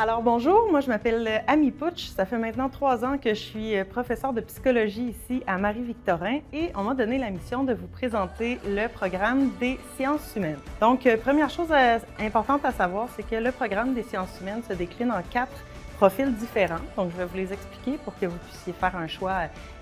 Alors bonjour, moi je m'appelle Amy Putsch. Ça fait maintenant 3 ans que je suis professeure de psychologie ici à Marie-Victorin et on m'a donné la mission de vous présenter le programme des sciences humaines. Donc première chose importante à savoir, c'est que le programme des sciences humaines se décline en 4 profils différents. Donc je vais vous les expliquer pour que vous puissiez faire un choix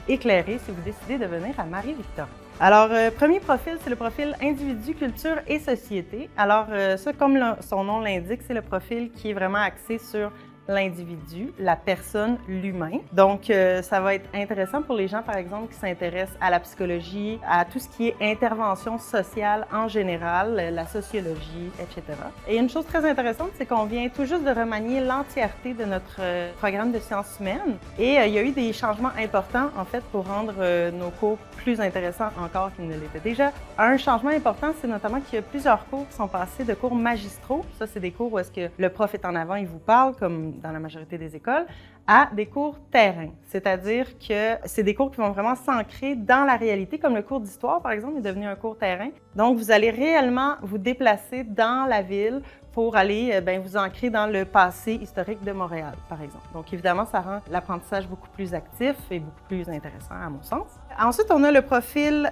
éclairé si vous décidez de venir à Marie-Victorin. Alors, premier profil, c'est le profil individu, culture et société. Alors, ça, comme son nom l'indique, c'est le profil qui est vraiment axé sur l'individu, la personne, l'humain. Donc, ça va être intéressant pour les gens, par exemple, qui s'intéressent à la psychologie, à tout ce qui est intervention sociale en général, la sociologie, etc. Et une chose très intéressante, c'est qu'on vient tout juste de remanier l'entièreté de notre programme de sciences humaines. Et il y a eu des changements importants, en fait, pour rendre nos cours plus intéressants encore qu'ils ne l'étaient déjà. Un changement important, c'est notamment qu'il y a plusieurs cours qui sont passés de cours magistraux. Ça, c'est des cours où est-ce que le prof est en avant, il vous parle, comme dans la majorité des écoles, à des cours terrain. C'est-à-dire que c'est des cours qui vont vraiment s'ancrer dans la réalité, comme le cours d'histoire, par exemple, est devenu un cours terrain. Donc, vous allez réellement vous déplacer dans la ville pour aller vous ancrer dans le passé historique de Montréal, par exemple. Donc, évidemment, ça rend l'apprentissage beaucoup plus actif et beaucoup plus intéressant, à mon sens. Ensuite, on a le profil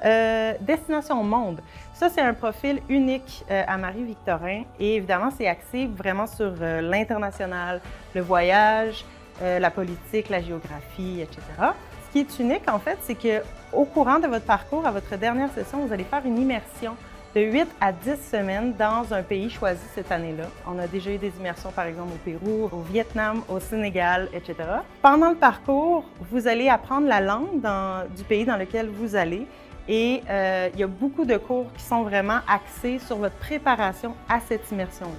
Destination Monde. Ça, c'est un profil unique à Marie-Victorin et évidemment, c'est axé vraiment sur l'international, le voyage, la politique, la géographie, etc. Ce qui est unique, en fait, c'est qu'au courant de votre parcours, à votre dernière session, vous allez faire une immersion de 8 à 10 semaines dans un pays choisi cette année-là. On a déjà eu des immersions, par exemple, au Pérou, au Vietnam, au Sénégal, etc. Pendant le parcours, vous allez apprendre la langue du pays dans lequel vous allez et il y a beaucoup de cours qui sont vraiment axés sur votre préparation à cette immersion-là.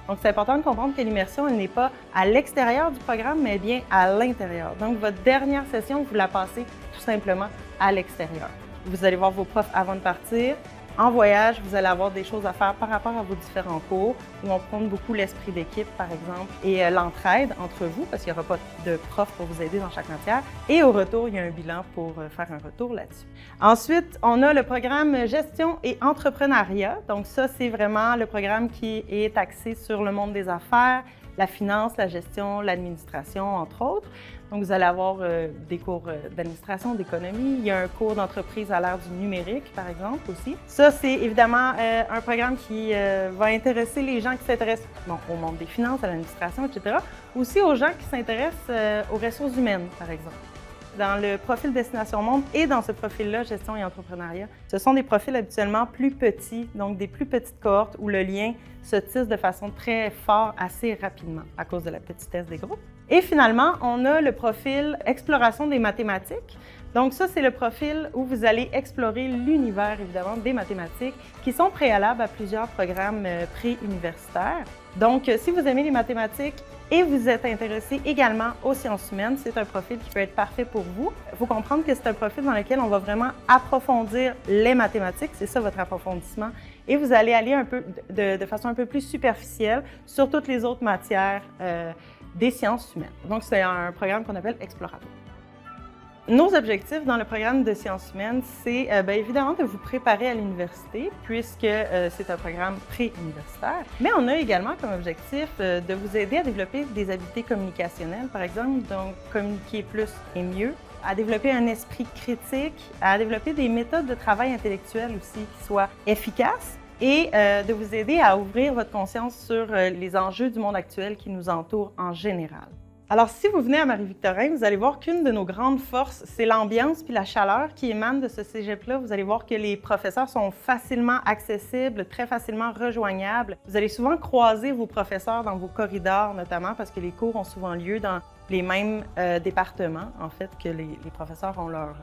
Donc, c'est important de comprendre que l'immersion, elle n'est pas à l'extérieur du programme, mais bien à l'intérieur. Donc, votre dernière session, vous la passez tout simplement à l'extérieur. Vous allez voir vos profs avant de partir. En voyage, vous allez avoir des choses à faire par rapport à vos différents cours, où on prône beaucoup l'esprit d'équipe, par exemple, et l'entraide entre vous, parce qu'il n'y aura pas de prof pour vous aider dans chaque matière. Et au retour, il y a un bilan pour faire un retour là-dessus. Ensuite, on a le programme Gestion et entrepreneuriat. Donc ça, c'est vraiment le programme qui est axé sur le monde des affaires, la finance, la gestion, l'administration, entre autres. Donc, vous allez avoir des cours d'administration, d'économie. Il y a un cours d'entreprise à l'ère du numérique, par exemple, aussi. Ça, c'est évidemment un programme qui va intéresser les gens qui s'intéressent au monde des finances, à l'administration, etc. Aussi aux gens qui s'intéressent aux ressources humaines, par exemple. Dans le profil Destination Monde et dans ce profil-là, gestion et entrepreneuriat, ce sont des profils habituellement plus petits, donc des plus petites cohortes où le lien se tisse de façon très forte assez rapidement à cause de la petitesse des groupes. Et finalement, on a le profil Exploration des mathématiques. Donc ça, c'est le profil où vous allez explorer l'univers, évidemment, des mathématiques qui sont préalables à plusieurs programmes pré-universitaires. Donc, si vous aimez les mathématiques et vous êtes intéressé également aux sciences humaines, c'est un profil qui peut être parfait pour vous. Il faut comprendre que c'est un profil dans lequel on va vraiment approfondir les mathématiques, c'est ça votre approfondissement, et vous allez aller un peu de façon un peu plus superficielle sur toutes les autres matières des sciences humaines. Donc, c'est un programme qu'on appelle exploratoire. Nos objectifs dans le programme de sciences humaines, c'est évidemment de vous préparer à l'université, puisque c'est un programme pré-universitaire. Mais on a également comme objectif de vous aider à développer des habiletés communicationnelles, par exemple, donc communiquer plus et mieux, à développer un esprit critique, à développer des méthodes de travail intellectuel aussi qui soient efficaces, et de vous aider à ouvrir votre conscience sur les enjeux du monde actuel qui nous entoure en général. Alors, si vous venez à Marie-Victorin, vous allez voir qu'une de nos grandes forces, c'est l'ambiance puis la chaleur qui émane de ce cégep-là. Vous allez voir que les professeurs sont facilement accessibles, très facilement rejoignables. Vous allez souvent croiser vos professeurs dans vos corridors, notamment parce que les cours ont souvent lieu dans les mêmes départements, en fait, que les professeurs ont leur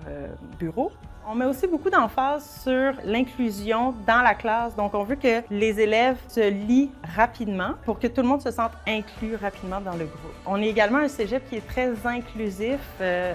bureau. On met aussi beaucoup d'emphase sur l'inclusion dans la classe. Donc, on veut que les élèves se lient rapidement pour que tout le monde se sente inclus rapidement dans le groupe. On est également un cégep qui est très inclusif.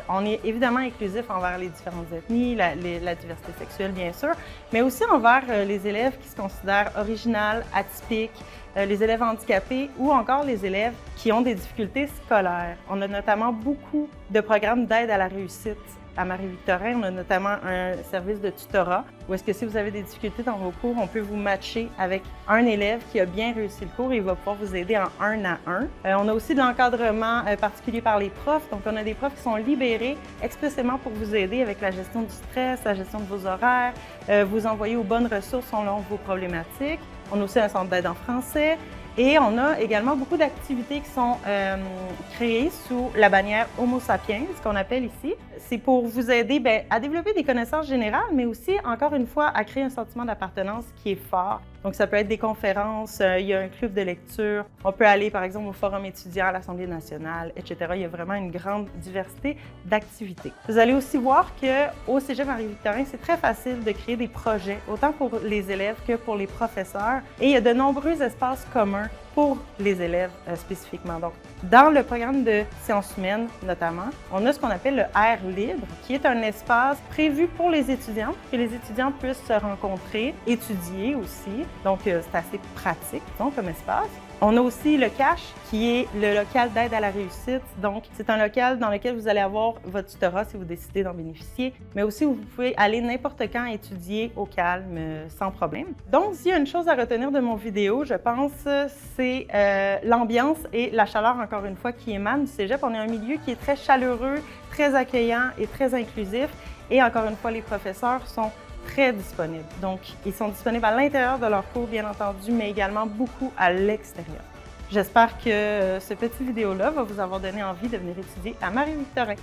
On est évidemment inclusif envers les différentes ethnies, la diversité sexuelle, bien sûr, mais aussi envers les élèves qui se considèrent originales, atypiques, les élèves handicapés ou encore les élèves qui ont des difficultés scolaires. On a notamment beaucoup de programmes d'aide à la réussite à Marie-Victorin, on a notamment un service de tutorat où est-ce que si vous avez des difficultés dans vos cours, on peut vous matcher avec un élève qui a bien réussi le cours et il va pouvoir vous aider en 1-à-1. On a aussi de l'encadrement particulier par les profs. Donc, on a des profs qui sont libérés expressément pour vous aider avec la gestion du stress, la gestion de vos horaires, vous envoyer aux bonnes ressources selon vos problématiques. On a aussi un centre d'aide en français. Et on a également beaucoup d'activités qui sont créées sous la bannière Homo sapiens, ce qu'on appelle ici. C'est pour vous aider à développer des connaissances générales, mais aussi, encore une fois, à créer un sentiment d'appartenance qui est fort. Donc, ça peut être des conférences, il y a un club de lecture, on peut aller, par exemple, au forum étudiant à l'Assemblée nationale, etc. Il y a vraiment une grande diversité d'activités. Vous allez aussi voir qu'au Cégep Marie-Victorin, c'est très facile de créer des projets, autant pour les élèves que pour les professeurs. Et il y a de nombreux espaces communs pour les élèves spécifiquement. Donc, dans le programme de sciences humaines, notamment, on a ce qu'on appelle le Air libre, qui est un espace prévu pour les étudiants, que les étudiants puissent se rencontrer, étudier aussi. Donc, c'est assez pratique, donc, comme espace. On a aussi le CACH, qui est le local d'aide à la réussite. Donc, c'est un local dans lequel vous allez avoir votre tutorat si vous décidez d'en bénéficier, mais aussi où vous pouvez aller n'importe quand étudier au calme, sans problème. Donc, s'il y a une chose à retenir de mon vidéo, je pense, c'est l'ambiance et la chaleur, encore une fois, qui émane du Cégep. On est un milieu qui est très chaleureux, très accueillant et très inclusif. Et encore une fois, les professeurs sont très disponibles. Donc, ils sont disponibles à l'intérieur de leurs cours, bien entendu, mais également beaucoup à l'extérieur. J'espère que ce petit vidéo-là va vous avoir donné envie de venir étudier à Marie-Victorin.